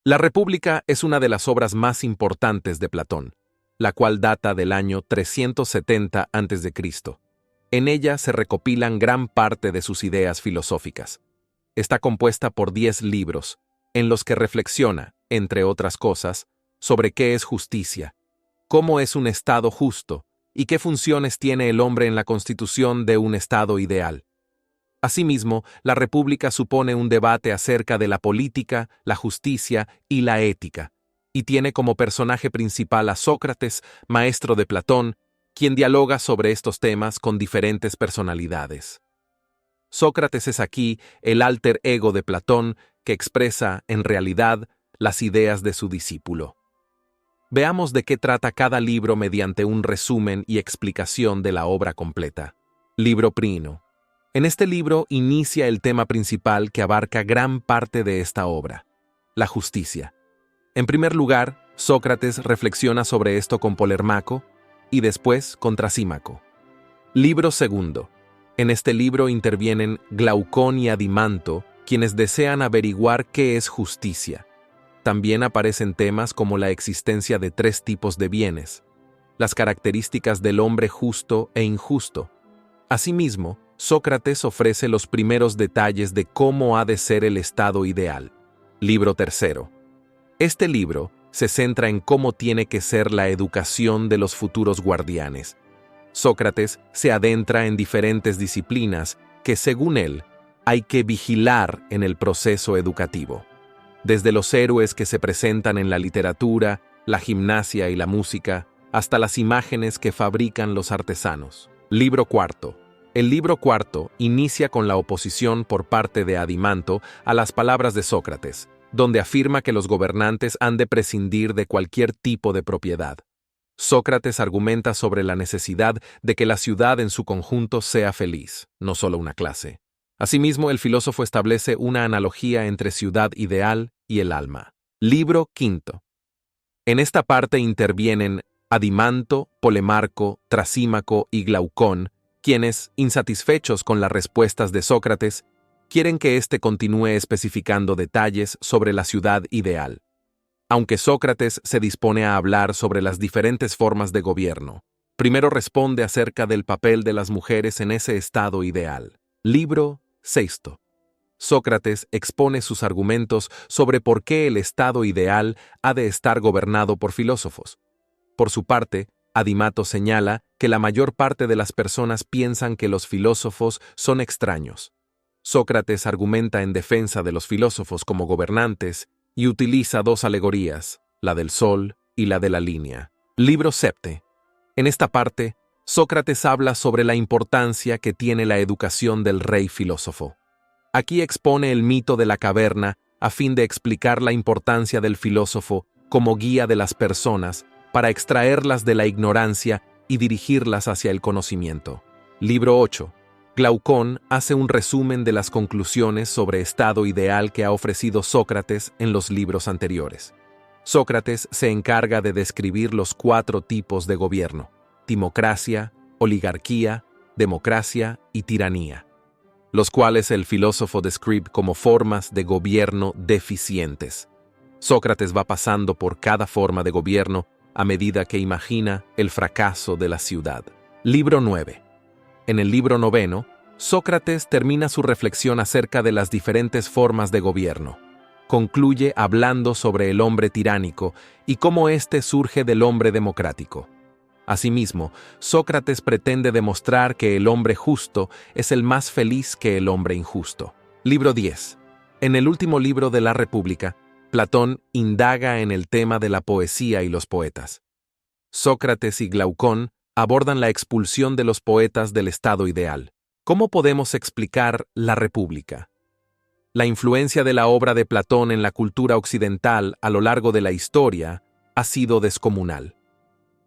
La República es una de las obras más importantes de Platón, la cual data del año 370 a.C. En ella se recopilan gran parte de sus ideas filosóficas. Está compuesta por 10 libros, en los que reflexiona, entre otras cosas, sobre qué es justicia, cómo es un Estado justo y qué funciones tiene el hombre en la constitución de un Estado ideal. Asimismo, la República supone un debate acerca de la política, la justicia y la ética, y tiene como personaje principal a Sócrates, maestro de Platón, quien dialoga sobre estos temas con diferentes personalidades. Sócrates es aquí el alter ego de Platón que expresa, en realidad, las ideas de su discípulo. Veamos de qué trata cada libro mediante un resumen y explicación de la obra completa. Libro I. En este libro inicia el tema principal que abarca gran parte de esta obra, la justicia. En primer lugar, Sócrates reflexiona sobre esto con Polemarco y después con Trasímaco. Libro II. En este libro intervienen Glaucón y Adimanto, quienes desean averiguar qué es justicia. También aparecen temas como la existencia de 3 tipos de bienes, las características del hombre justo e injusto. Asimismo, Sócrates ofrece los primeros detalles de cómo ha de ser el estado ideal. Libro III. Este libro se centra en cómo tiene que ser la educación de los futuros guardianes. Sócrates se adentra en diferentes disciplinas que, según él, hay que vigilar en el proceso educativo. Desde los héroes que se presentan en la literatura, la gimnasia y la música, hasta las imágenes que fabrican los artesanos. Libro IV. El libro IV inicia con la oposición por parte de Adimanto a las palabras de Sócrates, donde afirma que los gobernantes han de prescindir de cualquier tipo de propiedad. Sócrates argumenta sobre la necesidad de que la ciudad en su conjunto sea feliz, no solo una clase. Asimismo, el filósofo establece una analogía entre ciudad ideal y el alma. Libro V. En esta parte intervienen Adimanto, Polemarco, Trasímaco y Glaucón, quienes, insatisfechos con las respuestas de Sócrates, quieren que éste continúe especificando detalles sobre la ciudad ideal. Aunque Sócrates se dispone a hablar sobre las diferentes formas de gobierno, primero responde acerca del papel de las mujeres en ese estado ideal. Libro VI. Sócrates expone sus argumentos sobre por qué el estado ideal ha de estar gobernado por filósofos. Por su parte, Adimanto señala que la mayor parte de las personas piensan que los filósofos son extraños. Sócrates argumenta en defensa de los filósofos como gobernantes y utiliza 2 alegorías, la del sol y la de la línea. Libro VII. En esta parte, Sócrates habla sobre la importancia que tiene la educación del rey filósofo. Aquí expone el mito de la caverna a fin de explicar la importancia del filósofo como guía de las personas para extraerlas de la ignorancia y dirigirlas hacia el conocimiento. Libro VIII. Glaucón hace un resumen de las conclusiones sobre estado ideal que ha ofrecido Sócrates en los libros anteriores. Sócrates se encarga de describir los 4 tipos de gobierno: timocracia, oligarquía, democracia y tiranía, los cuales el filósofo describe como formas de gobierno deficientes. Sócrates va pasando por cada forma de gobierno a medida que imagina el fracaso de la ciudad. Libro IX. En el libro IX, Sócrates termina su reflexión acerca de las diferentes formas de gobierno. Concluye hablando sobre el hombre tiránico y cómo éste surge del hombre democrático. Asimismo, Sócrates pretende demostrar que el hombre justo es el más feliz que el hombre injusto. Libro X. En el último libro de la República, Platón indaga en el tema de la poesía y los poetas. Sócrates y Glaucón abordan la expulsión de los poetas del estado ideal. ¿Cómo podemos explicar la República? La influencia de la obra de Platón en la cultura occidental a lo largo de la historia ha sido descomunal.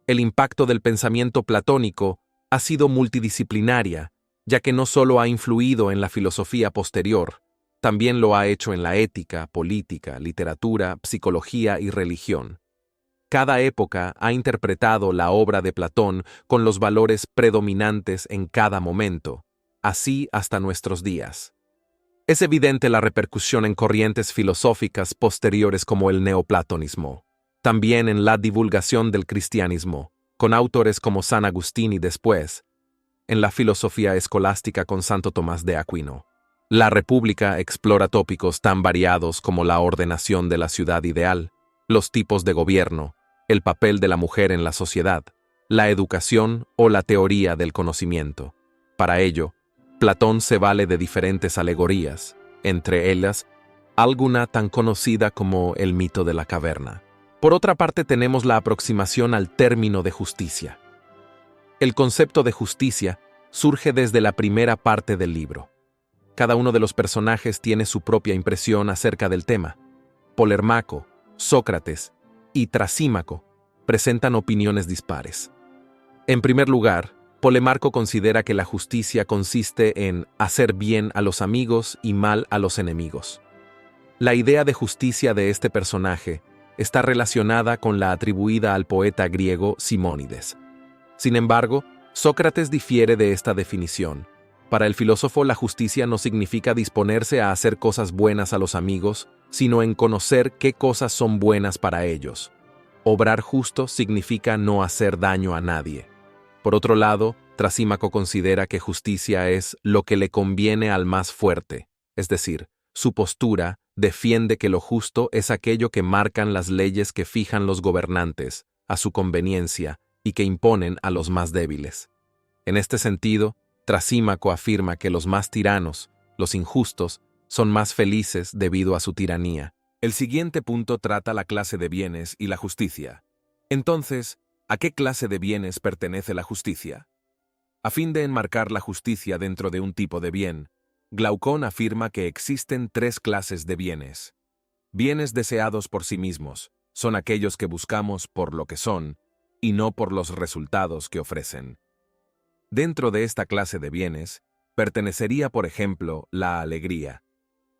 El impacto del pensamiento platónico ha sido multidisciplinaria, ya que no solo ha influido en la filosofía posterior, también lo ha hecho en la ética, política, literatura, psicología y religión. Cada época ha interpretado la obra de Platón con los valores predominantes en cada momento, así hasta nuestros días. Es evidente la repercusión en corrientes filosóficas posteriores como el neoplatonismo, también en la divulgación del cristianismo, con autores como San Agustín y después, en la filosofía escolástica con Santo Tomás de Aquino. La República explora tópicos tan variados como la ordenación de la ciudad ideal, los tipos de gobierno, el papel de la mujer en la sociedad, la educación o la teoría del conocimiento. Para ello, Platón se vale de diferentes alegorías, entre ellas, alguna tan conocida como el mito de la caverna. Por otra parte, tenemos la aproximación al término de justicia. El concepto de justicia surge desde la primera parte del libro. Cada uno de los personajes tiene su propia impresión acerca del tema. Polemarco, Sócrates y Trasímaco presentan opiniones dispares. En primer lugar, Polemarco considera que la justicia consiste en hacer bien a los amigos y mal a los enemigos. La idea de justicia de este personaje está relacionada con la atribuida al poeta griego Simónides. Sin embargo, Sócrates difiere de esta definición. Para el filósofo, la justicia no significa disponerse a hacer cosas buenas a los amigos, sino en conocer qué cosas son buenas para ellos. Obrar justo significa no hacer daño a nadie. Por otro lado, Trasímaco considera que justicia es lo que le conviene al más fuerte, es decir, su postura defiende que lo justo es aquello que marcan las leyes que fijan los gobernantes, a su conveniencia, y que imponen a los más débiles. En este sentido, Trasímaco afirma que los más tiranos, los injustos, son más felices debido a su tiranía. El siguiente punto trata la clase de bienes y la justicia. Entonces, ¿a qué clase de bienes pertenece la justicia? A fin de enmarcar la justicia dentro de un tipo de bien, Glaucón afirma que existen tres clases de bienes. Bienes deseados por sí mismos son aquellos que buscamos por lo que son y no por los resultados que ofrecen. Dentro de esta clase de bienes, pertenecería, por ejemplo, la alegría.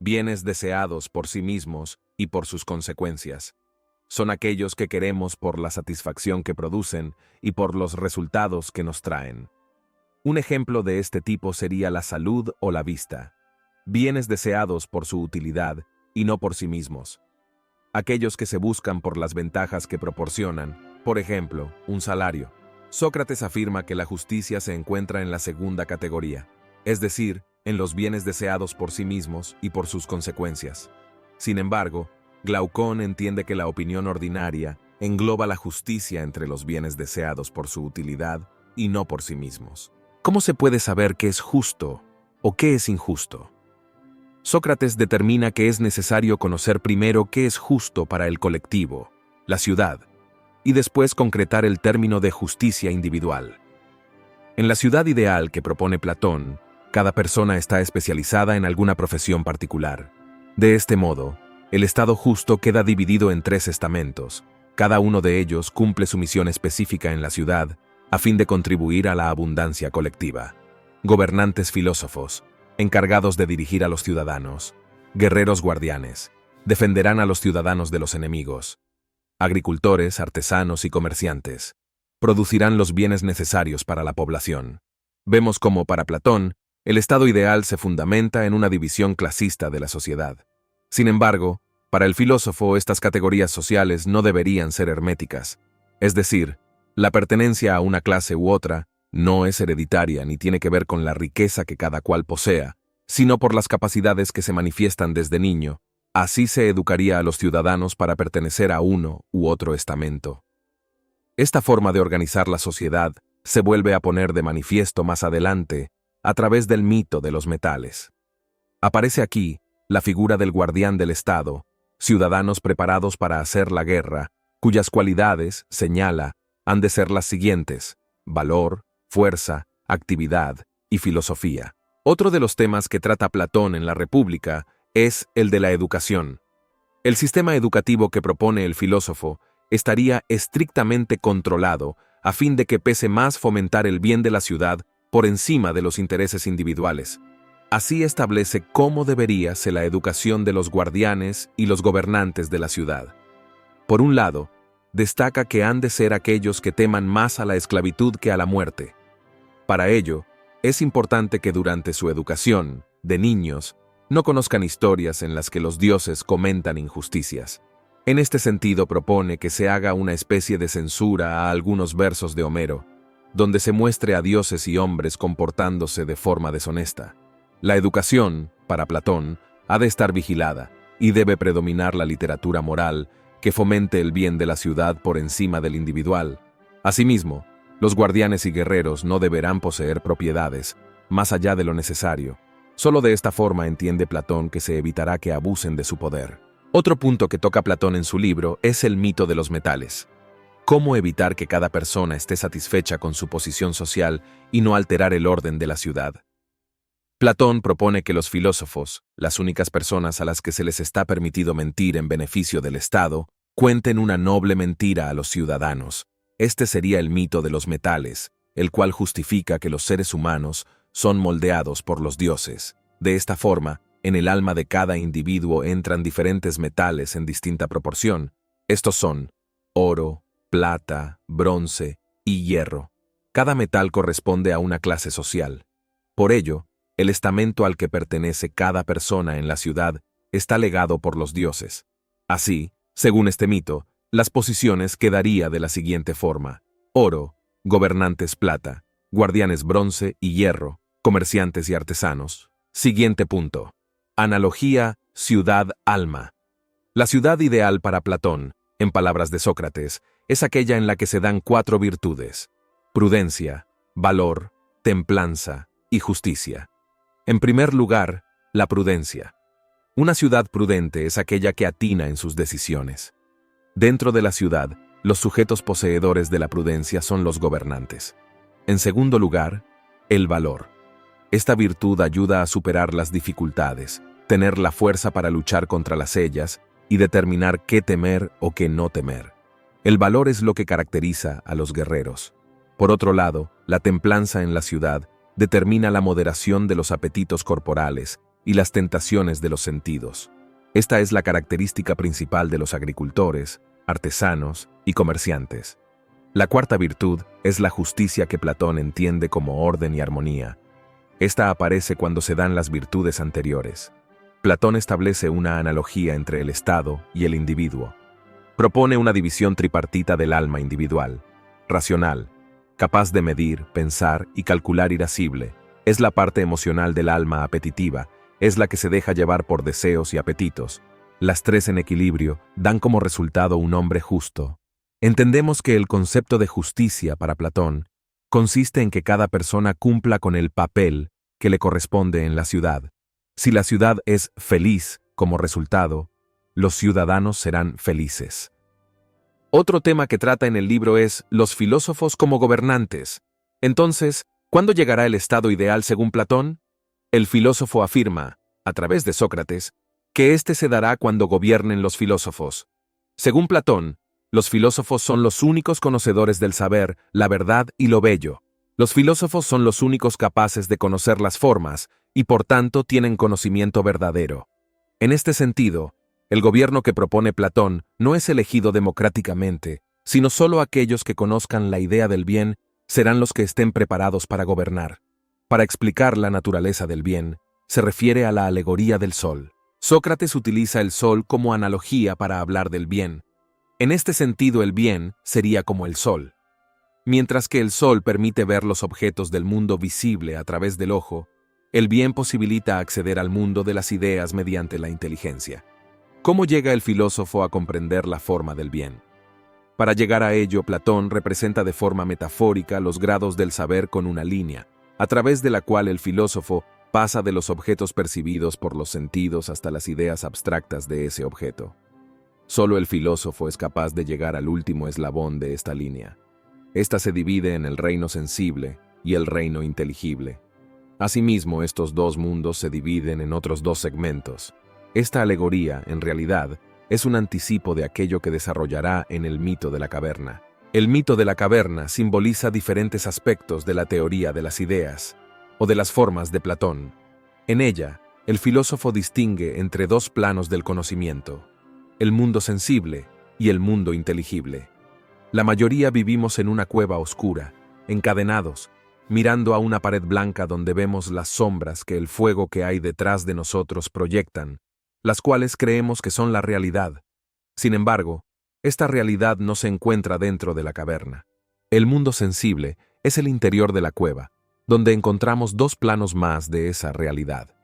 Bienes deseados por sí mismos y por sus consecuencias. Son aquellos que queremos por la satisfacción que producen y por los resultados que nos traen. Un ejemplo de este tipo sería la salud o la vista. Bienes deseados por su utilidad y no por sí mismos. Aquellos que se buscan por las ventajas que proporcionan, por ejemplo, un salario. Sócrates afirma que la justicia se encuentra en la segunda categoría, es decir, en los bienes deseados por sí mismos y por sus consecuencias. Sin embargo, Glaucón entiende que la opinión ordinaria engloba la justicia entre los bienes deseados por su utilidad y no por sí mismos. ¿Cómo se puede saber qué es justo o qué es injusto? Sócrates determina que es necesario conocer primero qué es justo para el colectivo, la ciudad, y después concretar el término de justicia individual. En la ciudad ideal que propone Platón, cada persona está especializada en alguna profesión particular. De este modo, el Estado justo queda dividido en tres estamentos. Cada uno de ellos cumple su misión específica en la ciudad a fin de contribuir a la abundancia colectiva. Gobernantes filósofos, encargados de dirigir a los ciudadanos. Guerreros guardianes, defenderán a los ciudadanos de los enemigos. Agricultores, artesanos y comerciantes, producirán los bienes necesarios para la población. Vemos cómo, para Platón, el estado ideal se fundamenta en una división clasista de la sociedad. Sin embargo, para el filósofo, estas categorías sociales no deberían ser herméticas, es decir, la pertenencia a una clase u otra no es hereditaria ni tiene que ver con la riqueza que cada cual posea, sino por las capacidades que se manifiestan desde niño. Así se educaría a los ciudadanos para pertenecer a uno u otro estamento. Esta forma de organizar la sociedad se vuelve a poner de manifiesto más adelante a través del mito de los metales. Aparece aquí la figura del guardián del Estado, ciudadanos preparados para hacer la guerra, cuyas cualidades, señala, han de ser las siguientes: valor, fuerza, actividad y filosofía. Otro de los temas que trata Platón en la República es el de la educación. El sistema educativo que propone el filósofo estaría estrictamente controlado a fin de que pese más fomentar el bien de la ciudad por encima de los intereses individuales. Así establece cómo debería ser la educación de los guardianes y los gobernantes de la ciudad. Por un lado, destaca que han de ser aquellos que teman más a la esclavitud que a la muerte. Para ello, es importante que durante su educación, de niños, no conozcan historias en las que los dioses comentan injusticias. En este sentido propone que se haga una especie de censura a algunos versos de Homero, donde se muestre a dioses y hombres comportándose de forma deshonesta. La educación, para Platón, ha de estar vigilada, y debe predominar la literatura moral que fomente el bien de la ciudad por encima del individual. Asimismo, los guardianes y guerreros no deberán poseer propiedades, más allá de lo necesario. Solo de esta forma entiende Platón que se evitará que abusen de su poder. Otro punto que toca Platón en su libro es el mito de los metales. ¿Cómo evitar que cada persona esté satisfecha con su posición social y no alterar el orden de la ciudad? Platón propone que los filósofos, las únicas personas a las que se les está permitido mentir en beneficio del Estado, cuenten una noble mentira a los ciudadanos. Este sería el mito de los metales, el cual justifica que los seres humanos son moldeados por los dioses. De esta forma, en el alma de cada individuo entran diferentes metales en distinta proporción. Estos son oro, plata, bronce y hierro. Cada metal corresponde a una clase social. Por ello, el estamento al que pertenece cada persona en la ciudad está legado por los dioses. Así, según este mito, las posiciones quedaría de la siguiente forma: oro, gobernantes plata, guardianes bronce y hierro, comerciantes y artesanos. Siguiente punto. Analogía ciudad-alma. La ciudad ideal para Platón, en palabras de Sócrates, es aquella en la que se dan 4 virtudes: prudencia, valor, templanza y justicia. En primer lugar, la prudencia. Una ciudad prudente es aquella que atina en sus decisiones. Dentro de la ciudad, los sujetos poseedores de la prudencia son los gobernantes. En segundo lugar, el valor. Esta virtud ayuda a superar las dificultades, tener la fuerza para luchar contra las ellas y determinar qué temer o qué no temer. El valor es lo que caracteriza a los guerreros. Por otro lado, la templanza en la ciudad determina la moderación de los apetitos corporales y las tentaciones de los sentidos. Esta es la característica principal de los agricultores, artesanos y comerciantes. La cuarta virtud es la justicia, que Platón entiende como orden y armonía. Esta aparece cuando se dan las virtudes anteriores. Platón establece una analogía entre el Estado y el individuo. Propone una división tripartita del alma individual: racional, capaz de medir, pensar y calcular; irascible, es la parte emocional del alma; apetitiva, es la que se deja llevar por deseos y apetitos. Las 3 en equilibrio dan como resultado un hombre justo. Entendemos que el concepto de justicia para Platón consiste en que cada persona cumpla con el papel que le corresponde en la ciudad. Si la ciudad es feliz como resultado, los ciudadanos serán felices. Otro tema que trata en el libro es los filósofos como gobernantes. Entonces, ¿cuándo llegará el estado ideal según Platón? El filósofo afirma, a través de Sócrates, que éste se dará cuando gobiernen los filósofos. Según Platón, los filósofos son los únicos conocedores del saber, la verdad y lo bello. Los filósofos son los únicos capaces de conocer las formas y por tanto tienen conocimiento verdadero. En este sentido, el gobierno que propone Platón no es elegido democráticamente, sino solo aquellos que conozcan la idea del bien serán los que estén preparados para gobernar. Para explicar la naturaleza del bien, se refiere a la alegoría del sol. Sócrates utiliza el sol como analogía para hablar del bien. En este sentido, el bien sería como el sol. Mientras que el sol permite ver los objetos del mundo visible a través del ojo, el bien posibilita acceder al mundo de las ideas mediante la inteligencia. ¿Cómo llega el filósofo a comprender la forma del bien? Para llegar a ello, Platón representa de forma metafórica los grados del saber con una línea, a través de la cual el filósofo pasa de los objetos percibidos por los sentidos hasta las ideas abstractas de ese objeto. Solo el filósofo es capaz de llegar al último eslabón de esta línea. Esta se divide en el reino sensible y el reino inteligible. Asimismo, estos 2 mundos se dividen en otros 2 segmentos. Esta alegoría, en realidad, es un anticipo de aquello que desarrollará en el mito de la caverna. El mito de la caverna simboliza diferentes aspectos de la teoría de las ideas, o de las formas de Platón. En ella, el filósofo distingue entre 2 planos del conocimiento: el mundo sensible y el mundo inteligible. La mayoría vivimos en una cueva oscura, encadenados, mirando a una pared blanca donde vemos las sombras que el fuego que hay detrás de nosotros proyectan, las cuales creemos que son la realidad. Sin embargo, esta realidad no se encuentra dentro de la caverna. El mundo sensible es el interior de la cueva, donde encontramos dos planos más de esa realidad.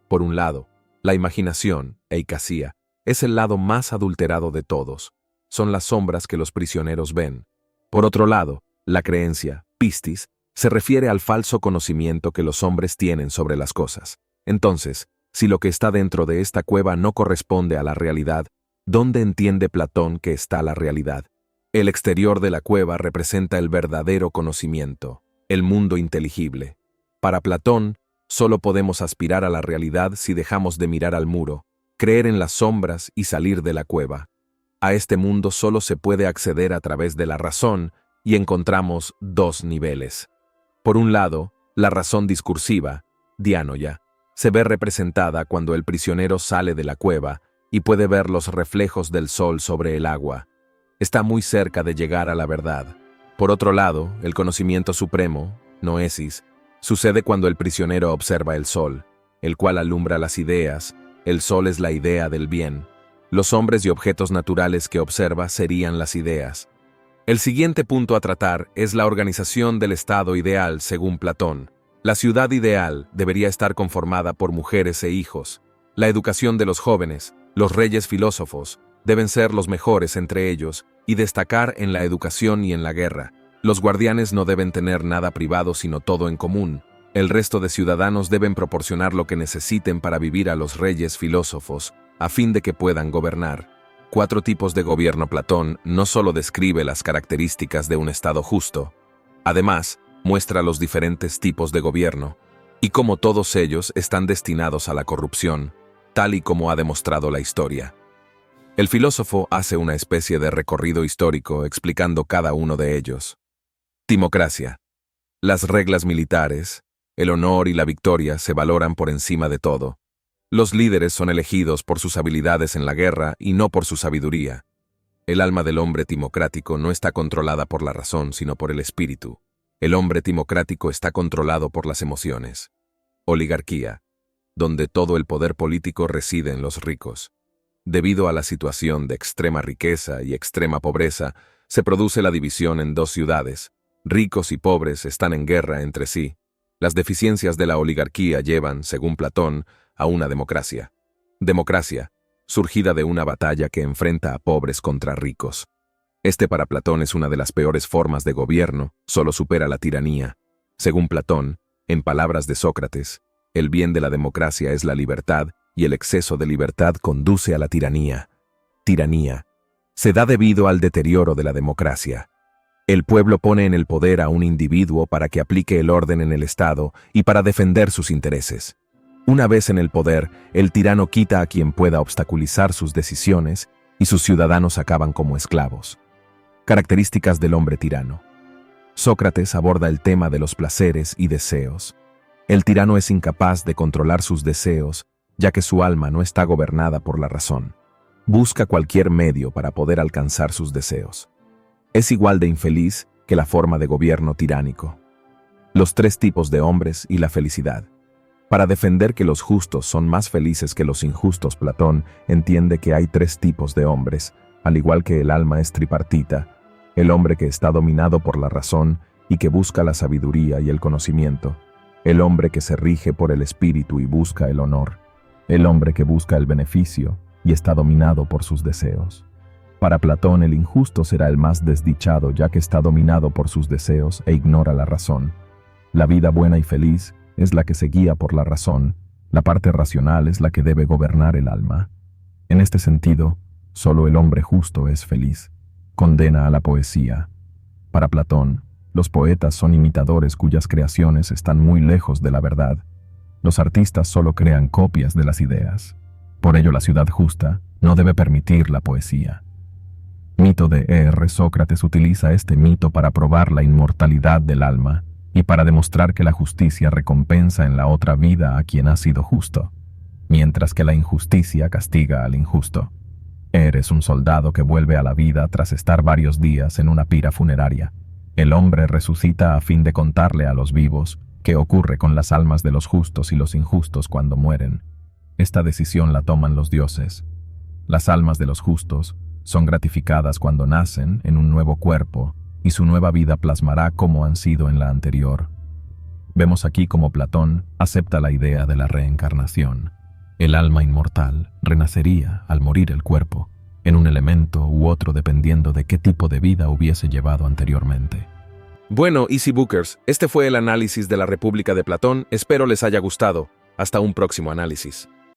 Por un lado, la imaginación, eikasia, es el lado más adulterado de todos. Son las sombras que los prisioneros ven. Por otro lado, la creencia, pistis, se refiere al falso conocimiento que los hombres tienen sobre las cosas. Entonces, si lo que está dentro de esta cueva no corresponde a la realidad, ¿dónde entiende Platón que está la realidad? El exterior de la cueva representa el verdadero conocimiento, el mundo inteligible. Para Platón, solo podemos aspirar a la realidad si dejamos de mirar al muro, creer en las sombras y salir de la cueva. A este mundo solo se puede acceder a través de la razón y encontramos dos niveles. Por un lado, la razón discursiva, diánoia, se ve representada cuando el prisionero sale de la cueva y puede ver los reflejos del sol sobre el agua. Está muy cerca de llegar a la verdad. Por otro lado, el conocimiento supremo, noesis, sucede cuando el prisionero observa el sol, el cual alumbra las ideas. El sol es la idea del bien. Los hombres y objetos naturales que observa serían las ideas. El siguiente punto a tratar es la organización del estado ideal según Platón. La ciudad ideal debería estar conformada por mujeres e hijos. La educación de los jóvenes, los reyes filósofos, deben ser los mejores entre ellos y destacar en la educación y en la guerra. Los guardianes no deben tener nada privado sino todo en común. El resto de ciudadanos deben proporcionar lo que necesiten para vivir a los reyes filósofos, a fin de que puedan gobernar. 4 tipos de gobierno. Platón no solo describe las características de un estado justo, además, muestra los diferentes tipos de gobierno, y cómo todos ellos están destinados a la corrupción, tal y como ha demostrado la historia. El filósofo hace una especie de recorrido histórico explicando cada uno de ellos. Timocracia. Las reglas militares, el honor y la victoria se valoran por encima de todo. Los líderes son elegidos por sus habilidades en la guerra y no por su sabiduría. El alma del hombre timocrático no está controlada por la razón, sino por el espíritu. El hombre timocrático está controlado por las emociones. Oligarquía, donde todo el poder político reside en los ricos. Debido a la situación de extrema riqueza y extrema pobreza, se produce la división en 2 ciudades. Ricos y pobres están en guerra entre sí. Las deficiencias de la oligarquía llevan, según Platón, a una democracia. Democracia, surgida de una batalla que enfrenta a pobres contra ricos. Este para Platón es una de las peores formas de gobierno, solo supera la tiranía. Según Platón, en palabras de Sócrates, el bien de la democracia es la libertad y el exceso de libertad conduce a la tiranía. Tiranía se da debido al deterioro de la democracia. El pueblo pone en el poder a un individuo para que aplique el orden en el Estado y para defender sus intereses. Una vez en el poder, el tirano quita a quien pueda obstaculizar sus decisiones y sus ciudadanos acaban como esclavos. Características del hombre tirano. Sócrates aborda el tema de los placeres y deseos. El tirano es incapaz de controlar sus deseos, ya que su alma no está gobernada por la razón. Busca cualquier medio para poder alcanzar sus deseos. Es igual de infeliz que la forma de gobierno tiránico. Los 3 tipos de hombres y la felicidad. Para defender que los justos son más felices que los injustos, Platón entiende que hay 3 tipos de hombres, al igual que el alma es tripartita, el hombre que está dominado por la razón y que busca la sabiduría y el conocimiento, el hombre que se rige por el espíritu y busca el honor, el hombre que busca el beneficio y está dominado por sus deseos. Para Platón el injusto será el más desdichado ya que está dominado por sus deseos e ignora la razón. La vida buena y feliz es la que se guía por la razón, la parte racional es la que debe gobernar el alma. En este sentido, solo el hombre justo es feliz. Condena a la poesía. Para Platón, los poetas son imitadores cuyas creaciones están muy lejos de la verdad. Los artistas solo crean copias de las ideas. Por ello la ciudad justa no debe permitir la poesía. Mito de Sócrates utiliza este mito para probar la inmortalidad del alma y para demostrar que la justicia recompensa en la otra vida a quien ha sido justo, mientras que la injusticia castiga al injusto. Eres un soldado que vuelve a la vida tras estar varios días en una pira funeraria, El hombre resucita a fin de contarle a los vivos qué ocurre con las almas de los justos y los injustos cuando mueren. Esta decisión la toman los dioses. Las almas de los justos son gratificadas cuando nacen en un nuevo cuerpo y su nueva vida plasmará cómo han sido en la anterior. Vemos aquí cómo Platón acepta la idea de la reencarnación. El alma inmortal renacería al morir el cuerpo, en un elemento u otro dependiendo de qué tipo de vida hubiese llevado anteriormente. Bueno, Easy Bookers, este fue el análisis de la República de Platón. Espero les haya gustado. Hasta un próximo análisis.